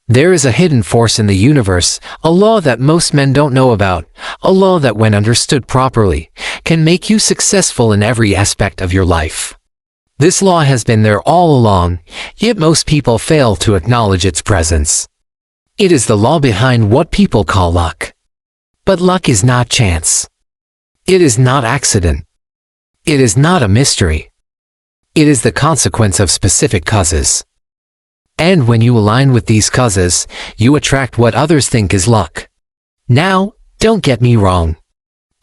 There is a hidden force in the universe, a law that most men don't know about, a law that when understood properly, can make you successful in every aspect of your life. This law has been there all along, yet most people fail to acknowledge its presence. It is the law behind what people call luck. But luck is not chance. It is not accident. It is not a mystery. It is the consequence of specific causes. And when you align with these causes, you attract what others think is luck. Now, don't get me wrong.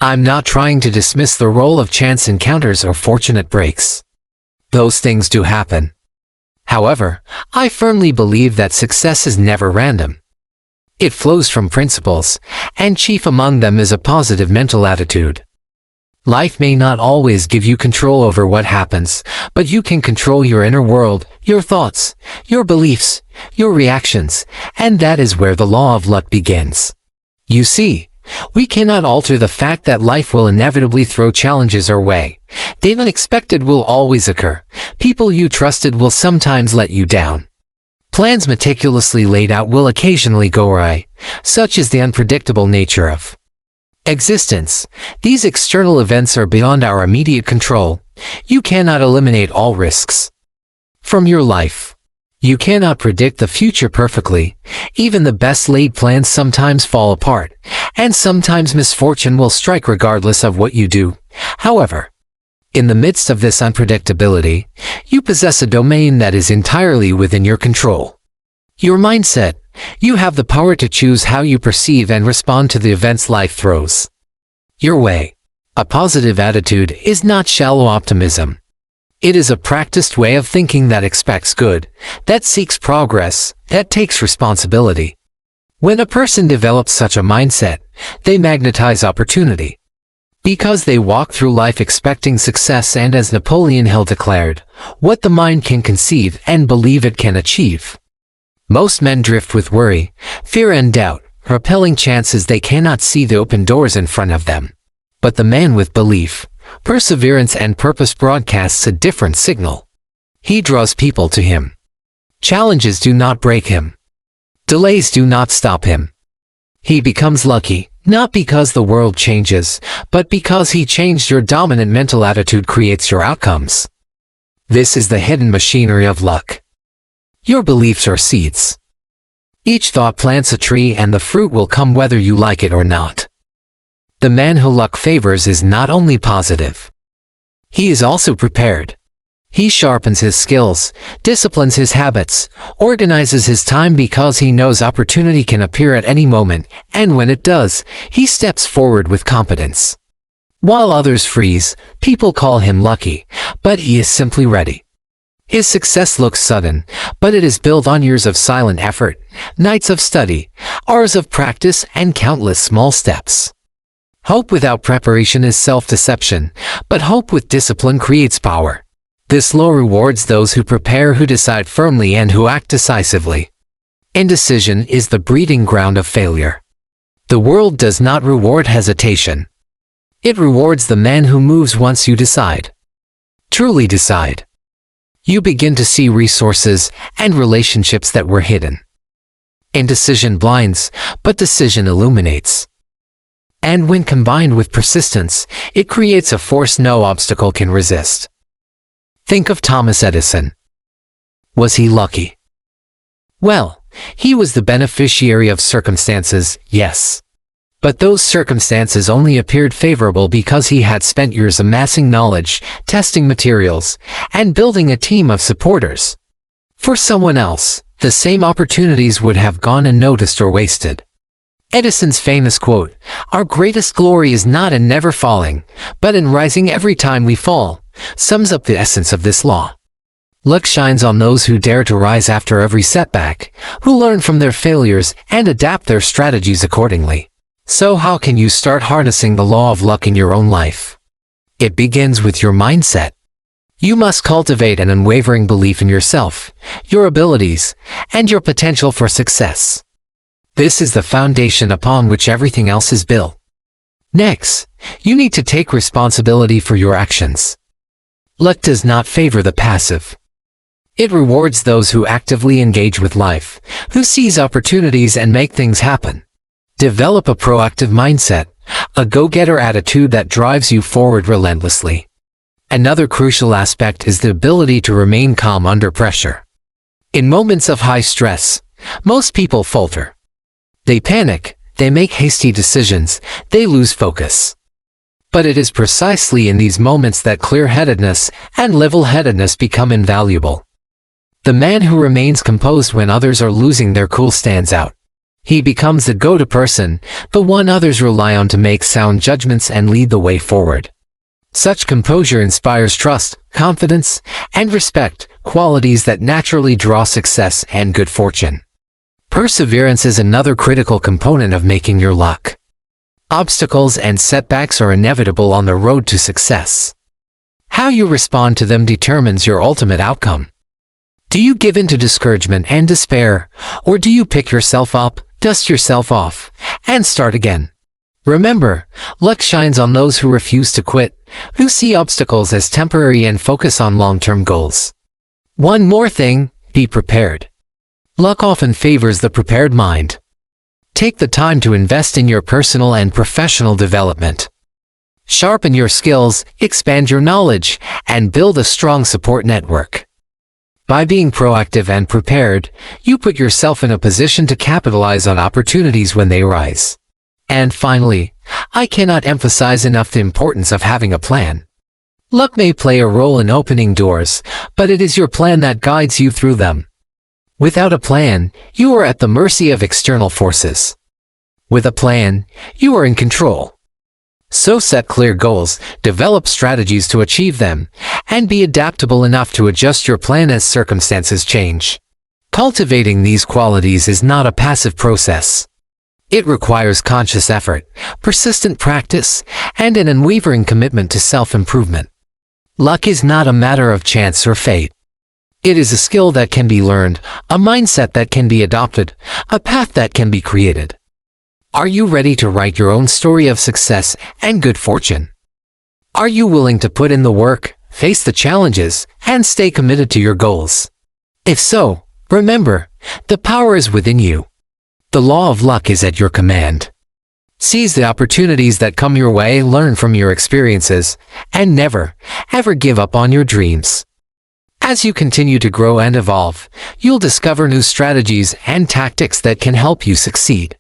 I'm not trying to dismiss the role of chance encounters or fortunate breaks. Those things do happen. However, I firmly believe that success is never random. It flows from principles, and chief among them is a positive mental attitude. Life may not always give you control over what happens, but you can control your inner world, your thoughts, your beliefs, your reactions, and that is where the law of luck begins. You see, we cannot alter the fact that life will inevitably throw challenges our way. The unexpected will always occur. People you trusted will sometimes let you down. Plans meticulously laid out will occasionally go awry. Such is the unpredictable nature of existence. These external events are beyond our immediate control. You cannot eliminate all risks from your life. You cannot predict the future perfectly. Even the best laid plans sometimes fall apart, and sometimes misfortune will strike regardless of what you do. However, in the midst of this unpredictability, you possess a domain that is entirely within your control. Your mindset. You have the power to choose how you perceive and respond to the events life throws your way. A positive attitude is not shallow optimism. It is a practiced way of thinking that expects good, that seeks progress, that takes responsibility. When a person develops such a mindset, they magnetize opportunity. Because they walk through life expecting success, and as Napoleon Hill declared, what the mind can conceive and believe it can achieve. Most men drift with worry, fear and doubt, repelling chances they cannot see the open doors in front of them. But the man with belief, perseverance and purpose broadcasts a different signal. He draws people to him. Challenges do not break him. Delays do not stop him. He becomes lucky, not because the world changes, but because he changed. Your dominant mental attitude creates your outcomes. This is the hidden machinery of luck. Your beliefs are seeds. Each thought plants a tree, and the fruit will come whether you like it or not. The man who luck favors is not only positive. He is also prepared. He sharpens his skills, disciplines his habits, organizes his time because he knows opportunity can appear at any moment, and when it does, he steps forward with competence. While others freeze, people call him lucky, but he is simply ready. His success looks sudden, but it is built on years of silent effort, nights of study, hours of practice, and countless small steps. Hope without preparation is self-deception, but hope with discipline creates power. This law rewards those who prepare, who decide firmly, and who act decisively. Indecision is the breeding ground of failure. The world does not reward hesitation. It rewards the man who moves once you decide. Truly decide. You begin to see resources and relationships that were hidden. Indecision blinds, but decision illuminates. And when combined with persistence, it creates a force no obstacle can resist. Think of Thomas Edison. Was he lucky? Well, he was the beneficiary of circumstances, yes. But those circumstances only appeared favorable because he had spent years amassing knowledge, testing materials, and building a team of supporters. For someone else, the same opportunities would have gone unnoticed or wasted. Edison's famous quote, "Our greatest glory is not in never falling, but in rising every time we fall," sums up the essence of this law. Luck shines on those who dare to rise after every setback, who learn from their failures and adapt their strategies accordingly. So how can you start harnessing the law of luck in your own life? It begins with your mindset. You must cultivate an unwavering belief in yourself, your abilities, and your potential for success. This is the foundation upon which everything else is built. Next, you need to take responsibility for your actions. Luck does not favor the passive. It rewards those who actively engage with life, who seize opportunities and make things happen. Develop a proactive mindset, a go-getter attitude that drives you forward relentlessly. Another crucial aspect is the ability to remain calm under pressure. In moments of high stress, most people falter. They panic, they make hasty decisions, they lose focus. But it is precisely in these moments that clear-headedness and level-headedness become invaluable. The man who remains composed when others are losing their cool stands out. He becomes the go-to person, the one others rely on to make sound judgments and lead the way forward. Such composure inspires trust, confidence, and respect, qualities that naturally draw success and good fortune. Perseverance is another critical component of making your luck. Obstacles and setbacks are inevitable on the road to success. How you respond to them determines your ultimate outcome. Do you give in to discouragement and despair, or do you pick yourself up, dust yourself off, and start again? Remember, luck shines on those who refuse to quit, who see obstacles as temporary and focus on long-term goals. One more thing, be prepared. Luck often favors the prepared mind. Take the time to invest in your personal and professional development. Sharpen your skills, expand your knowledge, and build a strong support network. By being proactive and prepared, you put yourself in a position to capitalize on opportunities when they arise. And finally, I cannot emphasize enough the importance of having a plan. Luck may play a role in opening doors, but it is your plan that guides you through them. Without a plan, you are at the mercy of external forces. With a plan, you are in control. So set clear goals, develop strategies to achieve them, and be adaptable enough to adjust your plan as circumstances change. Cultivating these qualities is not a passive process. It requires conscious effort, persistent practice, and an unwavering commitment to self-improvement. Luck is not a matter of chance or fate. It is a skill that can be learned, a mindset that can be adopted, a path that can be created. Are you ready to write your own story of success and good fortune? Are you willing to put in the work, face the challenges, and stay committed to your goals? If so, remember, the power is within you. The law of luck is at your command. Seize the opportunities that come your way, learn from your experiences, and never, ever give up on your dreams. As you continue to grow and evolve, you'll discover new strategies and tactics that can help you succeed.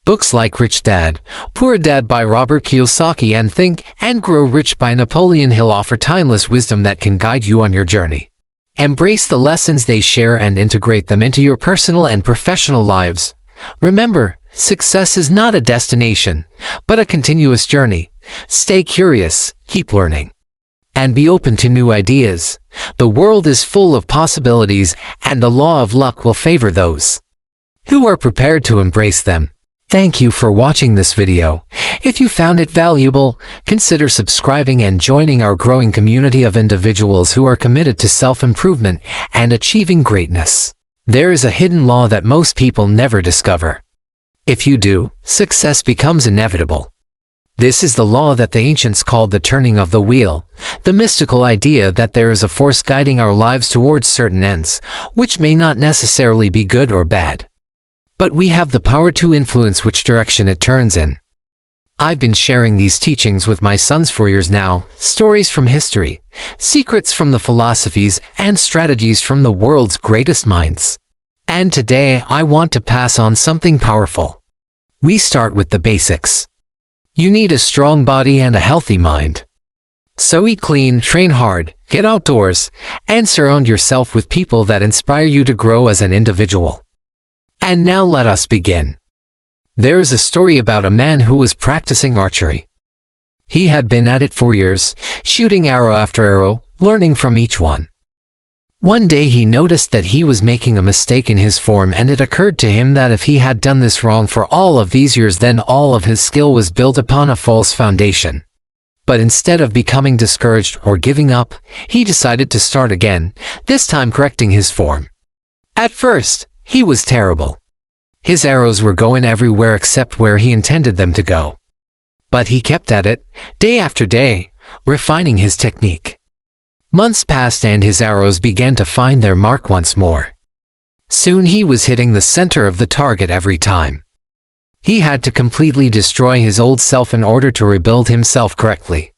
Books like Rich Dad, Poor Dad by Robert Kiyosaki and Think and Grow Rich by Napoleon Hill offer timeless wisdom that can guide you on your journey. Embrace the lessons they share and integrate them into your personal and professional lives. Remember, success is not a destination, but a continuous journey. Stay curious, keep learning, and be open to new ideas. The world is full of possibilities, and the law of luck will favor those who are prepared to embrace them. Thank you for watching this video. If you found it valuable, consider subscribing and joining our growing community of individuals who are committed to self-improvement and achieving greatness. There is a hidden law that most people never discover. If you do, success becomes inevitable. This is the law that the ancients called the turning of the wheel, the mystical idea that there is a force guiding our lives towards certain ends, which may not necessarily be good or bad. But we have the power to influence which direction it turns in. I've been sharing these teachings with my sons for years now, stories from history, secrets from the philosophies, and strategies from the world's greatest minds. And today I want to pass on something powerful. We start with the basics. You need a strong body and a healthy mind. So eat clean, train hard, get outdoors, and surround yourself with people that inspire you to grow as an individual. And now let us begin. There is a story about a man who was practicing archery. He had been at it for years, shooting arrow after arrow, learning from each one. One day he noticed that he was making a mistake in his form, and it occurred to him that if he had done this wrong for all of these years, then all of his skill was built upon a false foundation. But instead of becoming discouraged or giving up, he decided to start again, this time correcting his form. At first, he was terrible. His arrows were going everywhere except where he intended them to go. But he kept at it, day after day, refining his technique. Months passed and his arrows began to find their mark once more. Soon he was hitting the center of the target every time. He had to completely destroy his old self in order to rebuild himself correctly.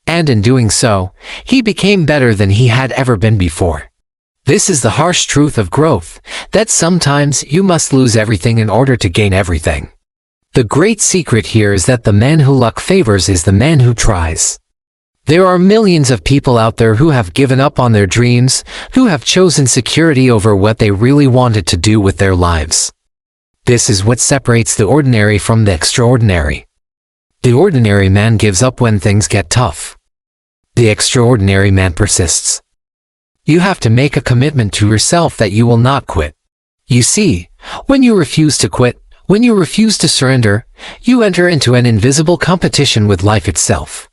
And in doing so, he became better than he had ever been before. This is the harsh truth of growth, that sometimes you must lose everything in order to gain everything. The great secret here is that the man who luck favors is the man who tries. There are millions of people out there who have given up on their dreams, who have chosen security over what they really wanted to do with their lives. This is what separates the ordinary from the extraordinary. The ordinary man gives up when things get tough. The extraordinary man persists. You have to make a commitment to yourself that you will not quit. You see, when you refuse to quit, when you refuse to surrender, you enter into an invisible competition with life itself.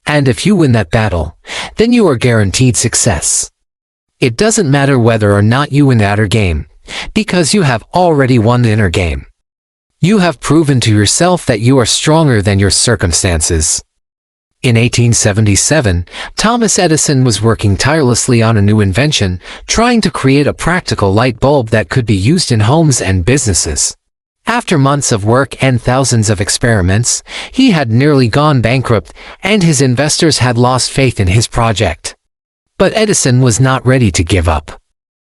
And if you win that battle, then you are guaranteed success. It doesn't matter whether or not you win the outer game, because you have already won the inner game. You have proven to yourself that you are stronger than your circumstances. In 1877, Thomas Edison was working tirelessly on a new invention, trying to create a practical light bulb that could be used in homes and businesses. After months of work and thousands of experiments, he had nearly gone bankrupt, and his investors had lost faith in his project. But Edison was not ready to give up.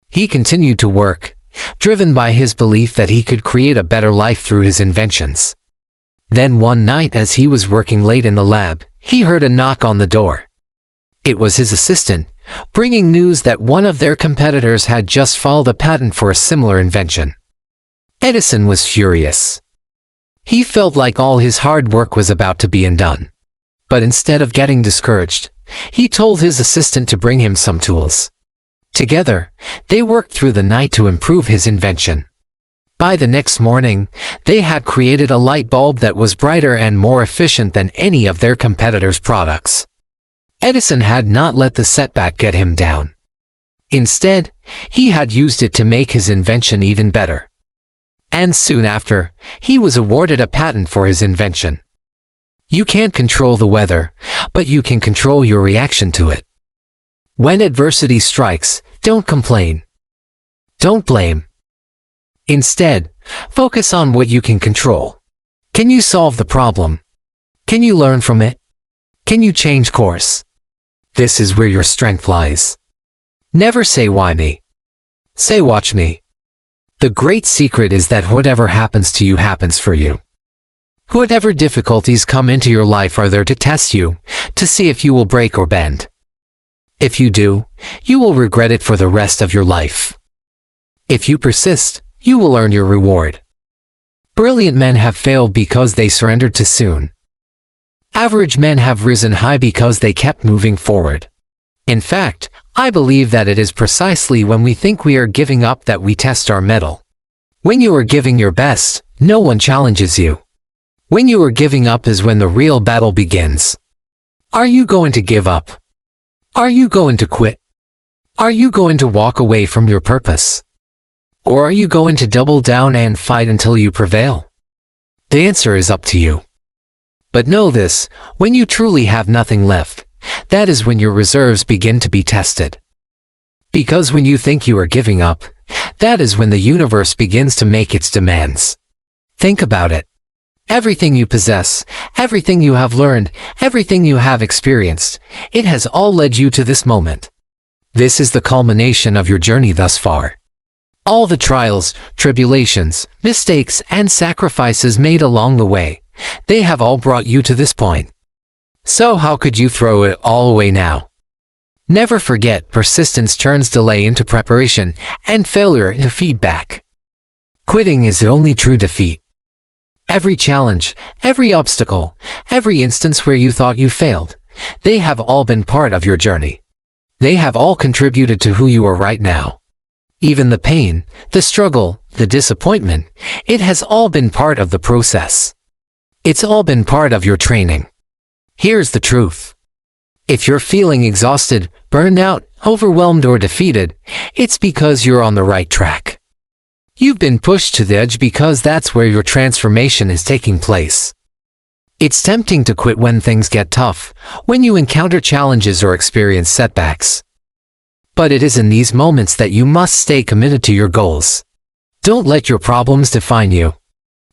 He continued to work, driven by his belief that he could create a better life through his inventions. Then one night as he was working late in the lab, he heard a knock on the door. It was his assistant, bringing news that one of their competitors had just filed a patent for a similar invention. Edison was furious. He felt like all his hard work was about to be undone. But instead of getting discouraged, he told his assistant to bring him some tools. Together, they worked through the night to improve his invention. By the next morning, they had created a light bulb that was brighter and more efficient than any of their competitors' products. Edison had not let the setback get him down. Instead, he had used it to make his invention even better. And soon after, he was awarded a patent for his invention. You can't control the weather, but you can control your reaction to it. When adversity strikes, don't complain. Don't blame. Instead, focus on what you can control. Can you solve the problem? Can you learn from it? Can you change course? This is where your strength lies. Never say why me. Say watch me. The great secret is that whatever happens to you happens for you. Whatever difficulties come into your life are there to test you, to see if you will break or bend. If you do, you will regret it for the rest of your life. If you persist, you will earn your reward. Brilliant men have failed because they surrendered too soon. Average men have risen high because they kept moving forward. In fact, I believe that it is precisely when we think we are giving up that we test our mettle. When you are giving your best, no one challenges you. When you are giving up is when the real battle begins. Are you going to give up? Are you going to quit? Are you going to walk away from your purpose? Or are you going to double down and fight until you prevail? The answer is up to you. But know this, when you truly have nothing left, that is when your reserves begin to be tested. Because when you think you are giving up, that is when the universe begins to make its demands. Think about it. Everything you possess, everything you have learned, everything you have experienced, it has all led you to this moment. This is the culmination of your journey thus far. All the trials, tribulations, mistakes, and sacrifices made along the way, they have all brought you to this point. So how could you throw it all away now? Never forget, persistence turns delay into preparation, and failure into feedback. Quitting is the only true defeat. Every challenge, every obstacle, every instance where you thought you failed, they have all been part of your journey. They have all contributed to who you are right now. Even the pain, the struggle, the disappointment, it has all been part of the process. It's all been part of your training. Here's the truth. If you're feeling exhausted, burned out, overwhelmed, or defeated, it's because you're on the right track. You've been pushed to the edge because that's where your transformation is taking place. It's tempting to quit when things get tough, when you encounter challenges or experience setbacks. But it is in these moments that you must stay committed to your goals. Don't let your problems define you.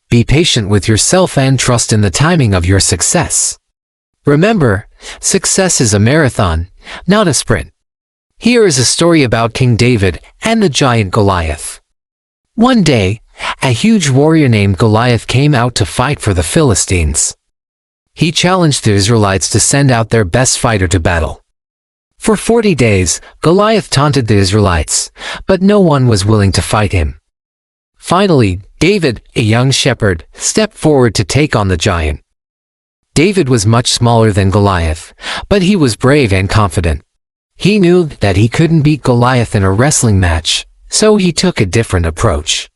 Be patient with yourself and trust in the timing of your success. Remember, success is a marathon, not a sprint. Here is a story about King David and the giant Goliath. One day, a huge warrior named Goliath came out to fight for the Philistines. He challenged the Israelites to send out their best fighter to battle. For 40 days, Goliath taunted the Israelites, but no one was willing to fight him. Finally, David, a young shepherd, stepped forward to take on the giant. David was much smaller than Goliath, but he was brave and confident. He knew that he couldn't beat Goliath in a wrestling match, so he took a different approach.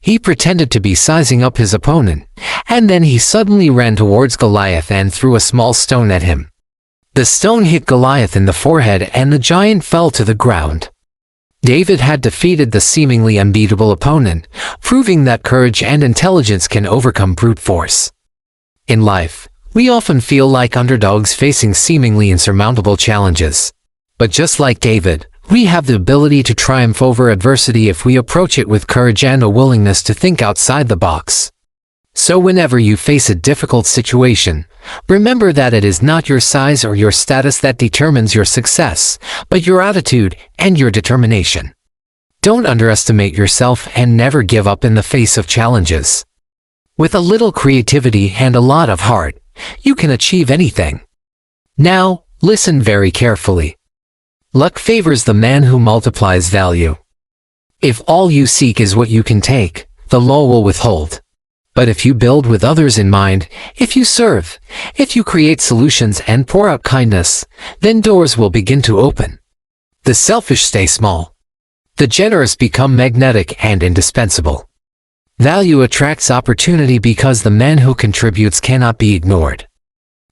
He pretended to be sizing up his opponent, and then he suddenly ran towards Goliath and threw a small stone at him. The stone hit Goliath in the forehead and the giant fell to the ground. David had defeated the seemingly unbeatable opponent, proving that courage and intelligence can overcome brute force. In life, we often feel like underdogs facing seemingly insurmountable challenges. But just like David, we have the ability to triumph over adversity if we approach it with courage and a willingness to think outside the box. So whenever you face a difficult situation, remember that it is not your size or your status that determines your success, but your attitude and your determination. Don't underestimate yourself and never give up in the face of challenges. With a little creativity and a lot of heart, you can achieve anything. Now, listen very carefully. Luck favors the man who multiplies value. If all you seek is what you can take, the law will withhold. But if you build with others in mind, if you serve, if you create solutions and pour out kindness, then doors will begin to open. The selfish stay small. The generous become magnetic and indispensable. Value attracts opportunity because the man who contributes cannot be ignored.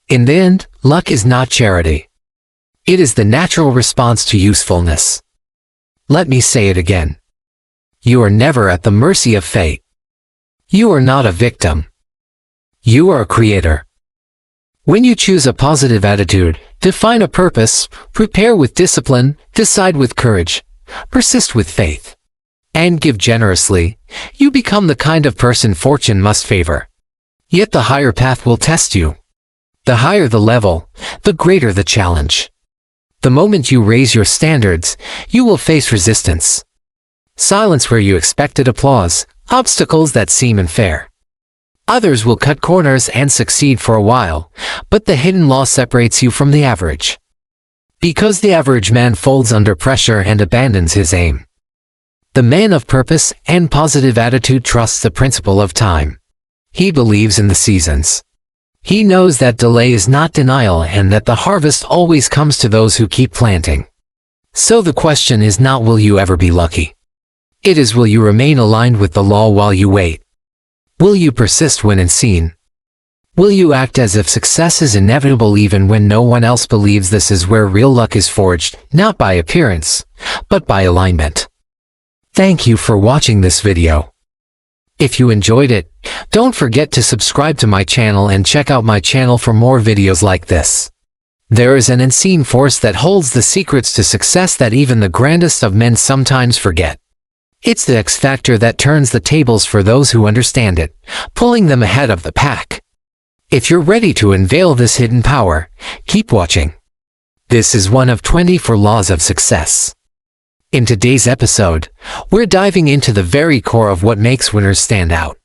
In the end, luck is not charity. It is the natural response to usefulness. Let me say it again. You are never at the mercy of fate. You are not a victim. You are a creator. When you choose a positive attitude, define a purpose, prepare with discipline, decide with courage, persist with faith, and give generously, you become the kind of person fortune must favor. Yet the higher path will test you. The higher the level, the greater the challenge. The moment you raise your standards, you will face resistance. Silence where you expected applause, obstacles that seem unfair. Others will cut corners and succeed for a while, but the hidden law separates you from the average. Because the average man folds under pressure and abandons his aim. The man of purpose and positive attitude trusts the principle of time. He believes in the seasons. He knows that delay is not denial and that the harvest always comes to those who keep planting. So the question is not will you ever be lucky? It is will you remain aligned with the law while you wait? Will you persist when unseen? Will you act as if success is inevitable even when no one else believes? This is where real luck is forged, not by appearance, but by alignment. Thank you for watching this video. If you enjoyed it, don't forget to subscribe to my channel and check out my channel for more videos like this. There is an unseen force that holds the secrets to success that even the grandest of men sometimes forget. It's the X factor that turns the tables for those who understand it, pulling them ahead of the pack. If you're ready to unveil this hidden power, keep watching. This is one of 24 laws of success. In today's episode, we're diving into the very core of what makes winners stand out.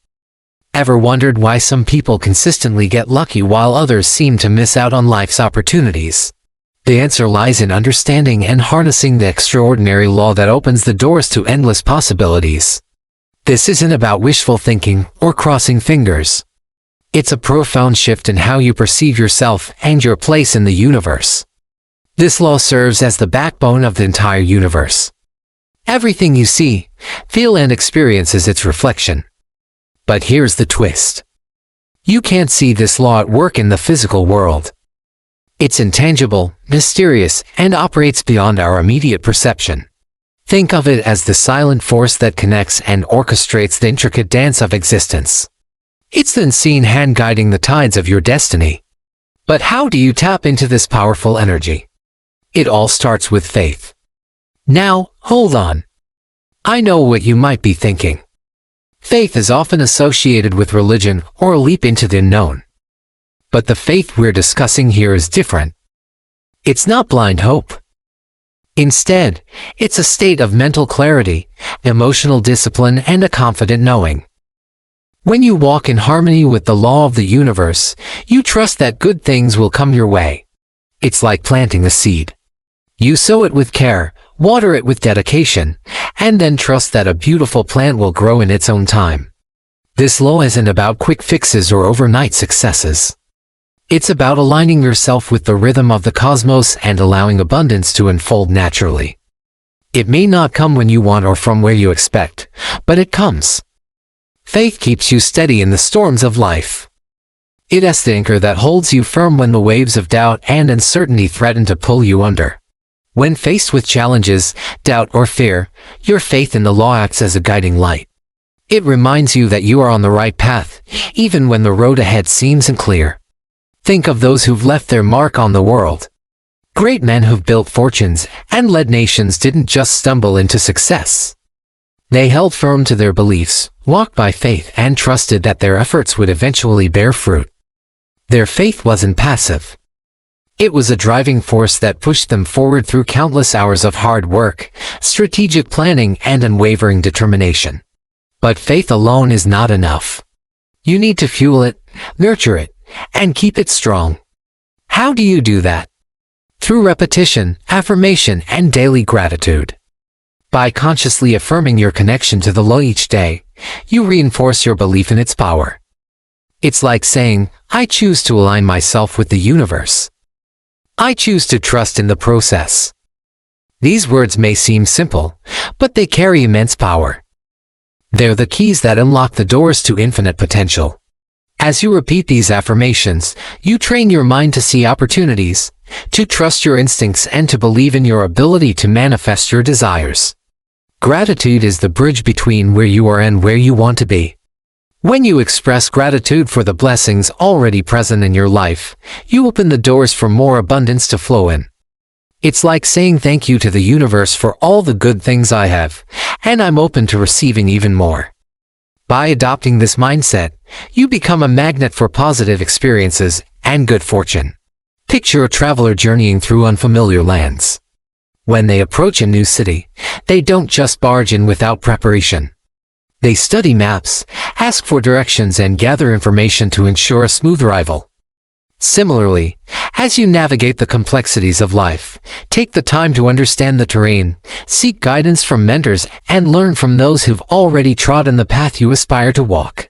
Ever wondered why some people consistently get lucky while others seem to miss out on life's opportunities? The answer lies in understanding and harnessing the extraordinary law that opens the doors to endless possibilities. This isn't about wishful thinking or crossing fingers. It's a profound shift in how you perceive yourself and your place in the universe. This law serves as the backbone of the entire universe. Everything you see, feel, and experience is its reflection. But here's the twist. You can't see this law at work in the physical world. It's intangible, mysterious, and operates beyond our immediate perception. Think of it as the silent force that connects and orchestrates the intricate dance of existence. It's the unseen hand guiding the tides of your destiny. But how do you tap into this powerful energy? It all starts with faith. Now, hold on. I know what you might be thinking. Faith is often associated with religion or a leap into the unknown. But the faith we're discussing here is different. It's not blind hope. Instead, it's a state of mental clarity, emotional discipline, and a confident knowing. When you walk in harmony with the law of the universe, you trust that good things will come your way. It's like planting a seed. You sow it with care, water it with dedication, and then trust that a beautiful plant will grow in its own time. This law isn't about quick fixes or overnight successes. It's about aligning yourself with the rhythm of the cosmos and allowing abundance to unfold naturally. It may not come when you want or from where you expect, but it comes. Faith keeps you steady in the storms of life. It's the anchor that holds you firm when the waves of doubt and uncertainty threaten to pull you under. When faced with challenges, doubt, or fear, your faith in the law acts as a guiding light. It reminds you that you are on the right path, even when the road ahead seems unclear. Think of those who've left their mark on the world. Great men who've built fortunes and led nations didn't just stumble into success. They held firm to their beliefs, walked by faith, and trusted that their efforts would eventually bear fruit. Their faith wasn't passive. It was a driving force that pushed them forward through countless hours of hard work, strategic planning, and unwavering determination. But faith alone is not enough. You need to fuel it, nurture it, and keep it strong. How do you do that? Through repetition, affirmation, and daily gratitude. By consciously affirming your connection to the law each day, you reinforce your belief in its power. It's like saying, I choose to align myself with the universe. I choose to trust in the process. These words may seem simple, but they carry immense power. They're the keys that unlock the doors to infinite potential. As you repeat these affirmations, you train your mind to see opportunities, to trust your instincts, and to believe in your ability to manifest your desires. Gratitude is the bridge between where you are and where you want to be. When you express gratitude for the blessings already present in your life, you open the doors for more abundance to flow in. It's like saying thank you to the universe for all the good things I have, and I'm open to receiving even more. By adopting this mindset, you become a magnet for positive experiences and good fortune. Picture a traveler journeying through unfamiliar lands. When they approach a new city, they don't just barge in without preparation. They study maps, ask for directions, and gather information to ensure a smooth arrival. Similarly, as you navigate the complexities of life, take the time to understand the terrain, seek guidance from mentors, and learn from those who've already trodden the path you aspire to walk.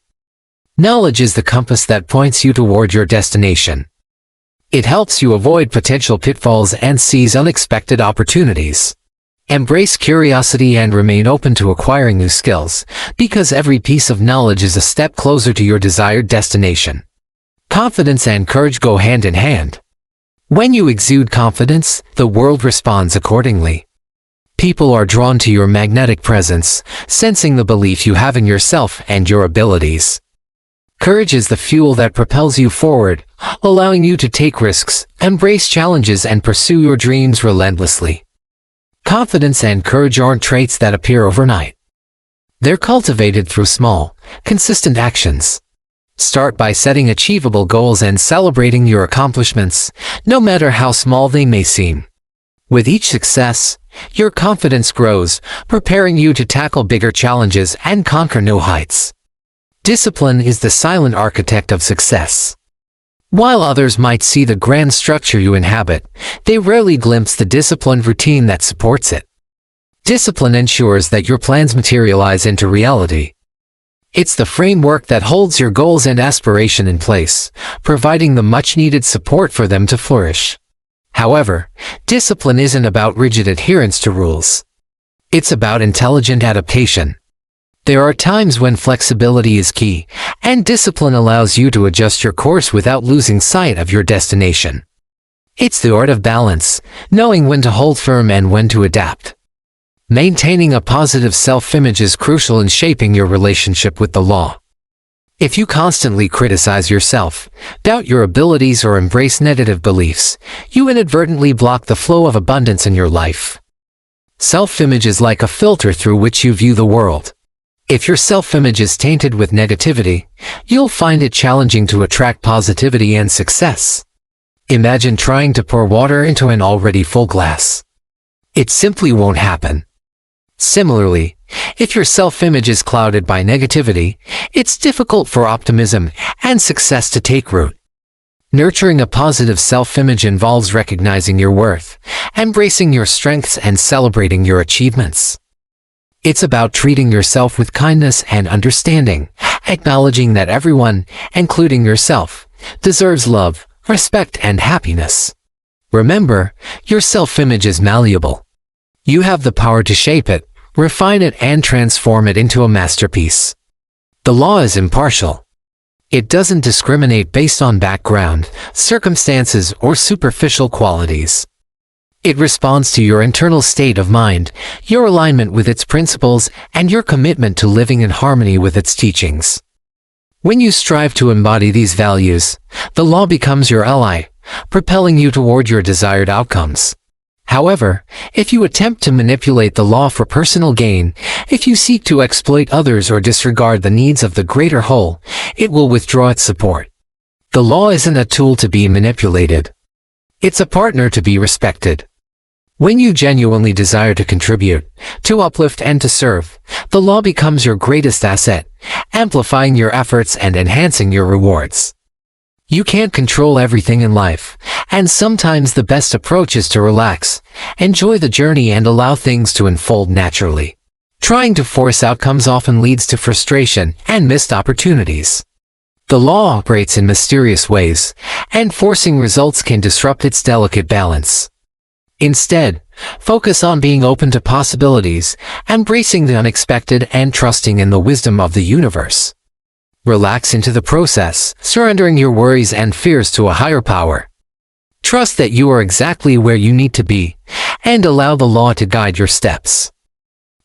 Knowledge is the compass that points you toward your destination. It helps you avoid potential pitfalls and seize unexpected opportunities. Embrace curiosity and remain open to acquiring new skills, because every piece of knowledge is a step closer to your desired destination. Confidence and courage go hand in hand. When you exude confidence, the world responds accordingly. People are drawn to your magnetic presence, sensing the belief you have in yourself and your abilities. Courage is the fuel that propels you forward, allowing you to take risks, embrace challenges, and pursue your dreams relentlessly. Confidence and courage aren't traits that appear overnight. They're cultivated through small, consistent actions. Start by setting achievable goals and celebrating your accomplishments, no matter how small they may seem. With each success, your confidence grows, preparing you to tackle bigger challenges and conquer new heights. Discipline is the silent architect of success. While others might see the grand structure you inhabit, they rarely glimpse the disciplined routine that supports it. Discipline ensures that your plans materialize into reality. It's the framework that holds your goals and aspiration in place, providing the much-needed support for them to flourish. However, discipline isn't about rigid adherence to rules. It's about intelligent adaptation. There are times when flexibility is key, and discipline allows you to adjust your course without losing sight of your destination. It's the art of balance, knowing when to hold firm and when to adapt. Maintaining a positive self-image is crucial in shaping your relationship with the law. If you constantly criticize yourself, doubt your abilities, or embrace negative beliefs, you inadvertently block the flow of abundance in your life. Self-image is like a filter through which you view the world. If your self-image is tainted with negativity, you'll find it challenging to attract positivity and success. Imagine trying to pour water into an already full glass. It simply won't happen. Similarly, if your self-image is clouded by negativity, it's difficult for optimism and success to take root. Nurturing a positive self-image involves recognizing your worth, embracing your strengths, and celebrating your achievements. It's about treating yourself with kindness and understanding, acknowledging that everyone, including yourself, deserves love, respect, and happiness. Remember, your self-image is malleable. You have the power to shape it, refine it, and transform it into a masterpiece. The law is impartial. It doesn't discriminate based on background, circumstances, or superficial qualities. It responds to your internal state of mind, your alignment with its principles, and your commitment to living in harmony with its teachings. When you strive to embody these values, the law becomes your ally, propelling you toward your desired outcomes. However, if you attempt to manipulate the law for personal gain, if you seek to exploit others or disregard the needs of the greater whole, it will withdraw its support. The law isn't a tool to be manipulated. It's a partner to be respected. When you genuinely desire to contribute, to uplift, and to serve, the law becomes your greatest asset, amplifying your efforts and enhancing your rewards. You can't control everything in life, and sometimes the best approach is to relax, enjoy the journey, and allow things to unfold naturally. Trying to force outcomes often leads to frustration and missed opportunities. The law operates in mysterious ways, and forcing results can disrupt its delicate balance. Instead, focus on being open to possibilities, embracing the unexpected, and trusting in the wisdom of the universe. Relax into the process, surrendering your worries and fears to a higher power. Trust that you are exactly where you need to be, and allow the law to guide your steps.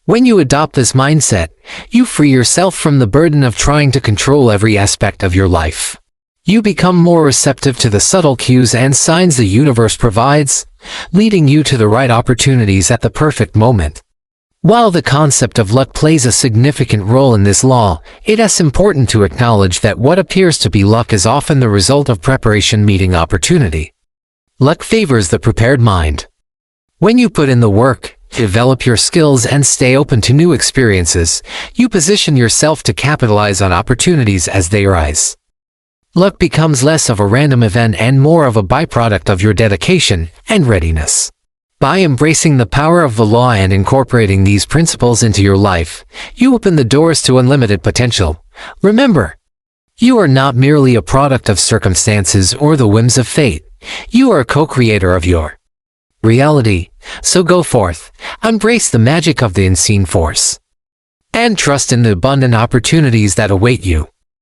When you adopt this mindset, you free yourself from the burden of trying to control every aspect of your life. You become more receptive to the subtle cues and signs the universe provides, leading you to the right opportunities at the perfect moment. While the concept of luck plays a significant role in this law, it is important to acknowledge that what appears to be luck is often the result of preparation meeting opportunity. Luck favors the prepared mind. When you put in the work, develop your skills, and stay open to new experiences, you position yourself to capitalize on opportunities as they arise. Luck becomes less of a random event and more of a byproduct of your dedication and readiness. By embracing the power of the law and incorporating these principles into your life, you open the doors to unlimited potential. Remember, you are not merely a product of circumstances or the whims of fate. You are a co-creator of your reality. So go forth, embrace the magic of the unseen force, and trust in the abundant opportunities that await you.